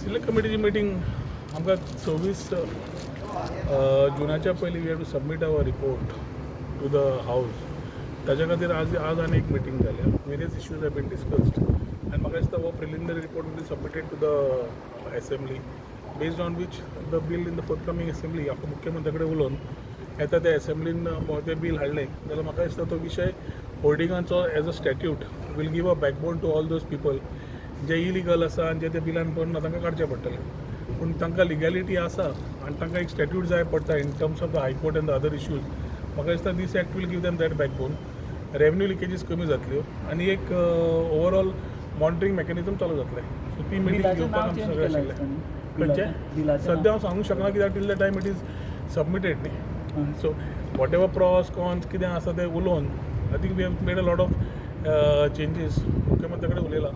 Select कमिटीची meeting आमकां 26 जुनाच्या पयलीं we have to submit our report to the house. ताच्या खातीर आज आनी एक मिटींग जाल्या. Various issues have been discussed आनी म्हाका दिसता हो preliminary report will be submitted to the assembly based on which the bill in the fourth assembly. हांव मुख्यमंत्री कडेन उलोवन येता त्या असेंब्लीन तें बील हाडलें जाल्यार म्हाका दिसता तो विशय होर्डिंगांचो as a statute will give a backbone to all those people जे इलिगल आसा आनी जे ते बिलान पडना तांकां काडचें पडटलें. पूण तांकां लिगॅलिटी आसा आनी तांकां एक स्टॅट्यूट जाय पडटा in terms of the high court and the other issues. म्हाका दिसता this act will give them that backbone. Revenue leakages कमी जातल्यो आनी एक ओवरऑल मॉनिटरींग मेकॅनिझम चालू जातलें. सो ती मिटींग घेवपाक आमचें सगळें आशिल्लें. खंयचें सद्या हांव सांगूंक शकना कित्याक till the time it is submitted न्ही. So whatever pros cons कितें आसा तें उलोवन I think we have made a lot of changes. मुख्यमंत्री कडेन उलयलां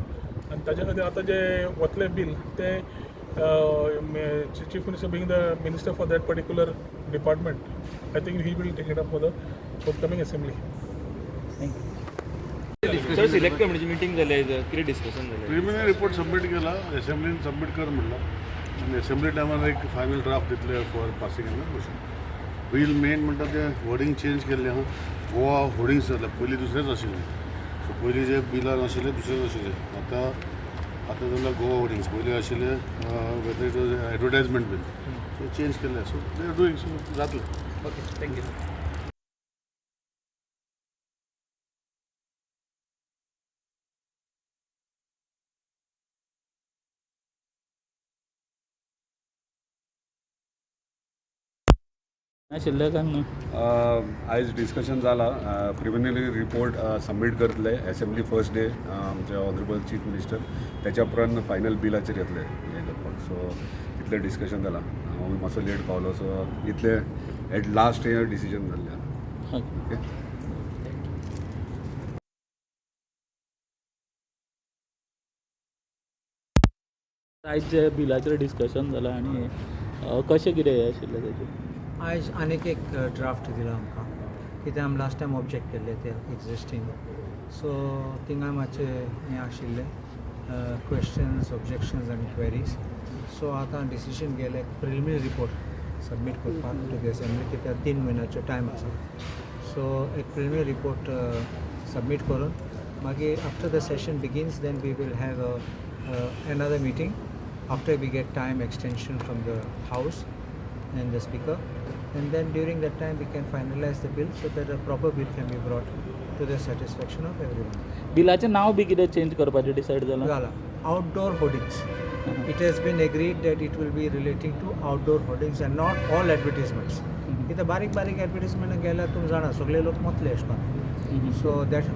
आनी ताचे खातीर आतां जे वतलें बील तें chief minister being the minister for that particular department I think he will take it up for the fourth assembly. Sir select कमिटीची meeting जाली कितें डिस्कशन जालें? प्रिलिमिनरी रिपोर्ट सबमीट केला असेंब्लीन सबमीट कर म्हणला आनी असेंब्ली टायमार एक फायनल ड्राफ्ट दितले for passing in motion. Bill main म्हणटा तें वर्डींग चेंज केल्लें आहा. गोवा होर्डिंग्स जाल्या पयलीं दुसरेच आशिल्ले. सो पयलीं जे बिलान आशिल्ले दुसरेच आशिल्ले. आतां जाल्यार गोवा होर्डिंग्स पयलीं आशिल्ले whether it was advertisement bill. So change केल्ले. So they are doing. So जातलें. Okay thank you. आयज डिस्कशन जाला. प्रिलिमिनरी रिपोर्ट सबमीट करतले असेंब्ली फर्स्ट डे आमचे ऑनरेबल चीफ मिनिस्टर. त्याच्या उपरांत फायनल बिलाचेर येतले हें करपाक. सो इतलें डिस्कशन जाला. हांव मातसो लेट पावलो सो इतलें एट लास्ट हें डिसिजन जाल्लें. ओके. आयज जे बिलाचेर डिस्कशन जालां आनी कशें कितें हें आशिल्लें तेजें? आयज आनीक एक ड्राफ्ट दिला आमकां कित्याक आमी लास्ट टायम ऑब्जेक्ट केल्ले ते एक्जिस्टींग. सो थिंगा मातशे हें आशिल्ले क्वेश्चन्स ऑब्जेक्शन्स आनी क्वेरीज. सो आतां डिसिजन घेयलें प्रिलिमिनरी रिपोर्ट सबमीट करपाक टू दी असेंब्ली कित्याक 3 म्हयन्याचो टायम आसा. सो एक प्रिलिमिनरी रिपोर्ट सबमीट करून मागीर after the session begins then we will have another meeting after we get time extension from the house and the speaker, and then during that time we can finalize the bill so that a proper bill can be brought to the satisfaction of everyone. बिलाचें नांव B कितें change करपाचें decide जालां? Gala, outdoor hoardings. It has been agreed that it will be relating to outdoor hoardings and not all advertisements. इथं बारीक advertisement गेल्यार तुम जाणा सगळे लोक मतले अशें. So that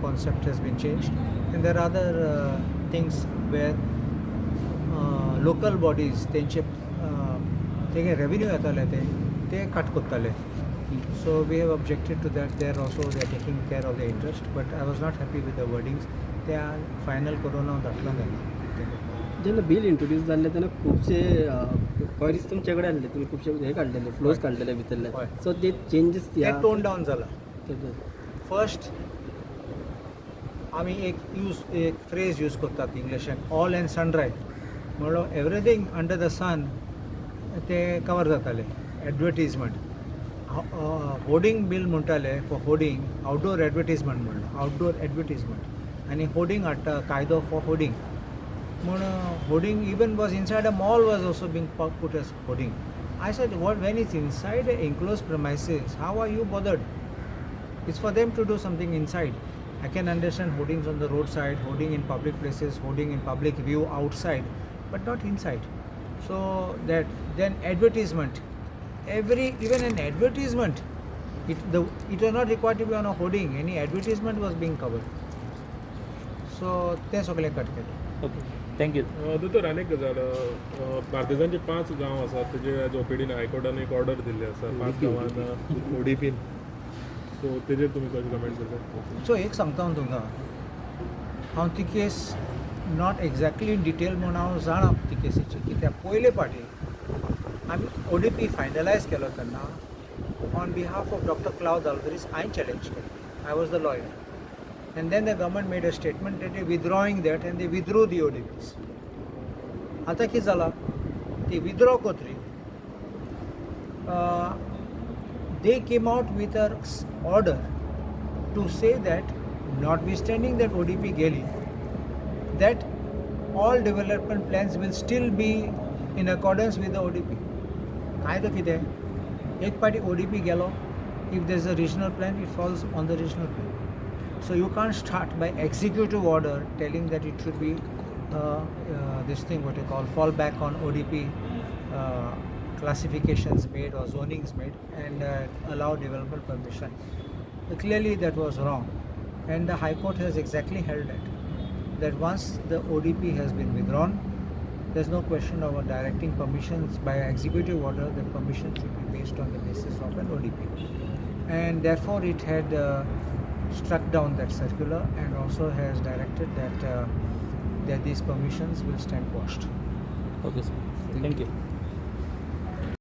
concept has been changed, and there are other things where local bodies तेंचे तेगे revenue येताले ते cut कोत्ताले. So we have objected to that. There also they are taking care of the interest, but I was not happy with the wordings. They are final corona धाडला जालें. जेन्ना bill introduce जाल्ले तेन्ना खुबशे queries तुमचे कडेन आसले. तुमी खुबशे हे काडलेले फ्लोज काडलेले भितरले. सो ते चेंजीस ते टोन डावन जाला. फर्स्ट आमी एक फ्रेज यूज करतात इंग्लिशान ऑल एंड सनराय म्हणलो एवरीथींग अंडर द सन ते कवर जाताले. एडवर्टिजमेंट होर्डिंग बील म्हणटाले फॉर होर्डिंग आउटडोर एडवर्टिजमेंट म्हणलो आउटडोर एडवर्टिजमेंट आनी होर्डिंग हाडटा कायदो फॉर होर्डिंग म्हण hoarding even was inside a mall was also being put as hoarding. I said what when it's inside enclose premises how are you bothered? It's for them to do something inside. I can understand hoardings on the roadside, hoarding in public places, hoarding in public view outside, but not inside. So that then advertisement, even an advertisement, it was not required to be on a hoarding. Any advertisement was being covered. So ते सगळे cut केले. Okay thank you. दोतोर आनीक गजाल बार्देजांचे 5 गांव आसात तेजे ओपीडीन हायकोर्टान एक ऑर्डर दिल्ली आसा 5 गांवांन ओडीपीन. सो तेजेर तुमी कशें कमेंट करता? सो एक सांगता तुमकां हांव ती case not exactly in detail म्हूण हांव जाणा ती केसीची कित्याक पयले फाटी आमी ओडीपी फायनलायज केलो तेन्ना on behalf of doctor Claude Alvares हांवें चॅलेंज केलें. I was the lawyer, and then the government made a statement that they withdrawing that and they withdrew the ODPs. आतां कितें जालां ती विथड्रॉ कोतरी they came out with a order to say that notwithstanding that ODP गेली that all development plans will still be in accordance with the ODP. काय तो कितें एक पाटी ODP गेलो if there is a regional plan it falls on the regional plan. So you can't start by executive order telling that it should be this thing what you call fall back on ODP classifications made or zonings made and allow development permission. Clearly that was wrong, and the High Court has exactly held that once the ODP has been withdrawn, there's no question of directing permissions by executive order. The permission should be based on the basis of an ODP, and therefore it had struck down that circular and also has directed that these permissions will stand quashed. Okay sir thank you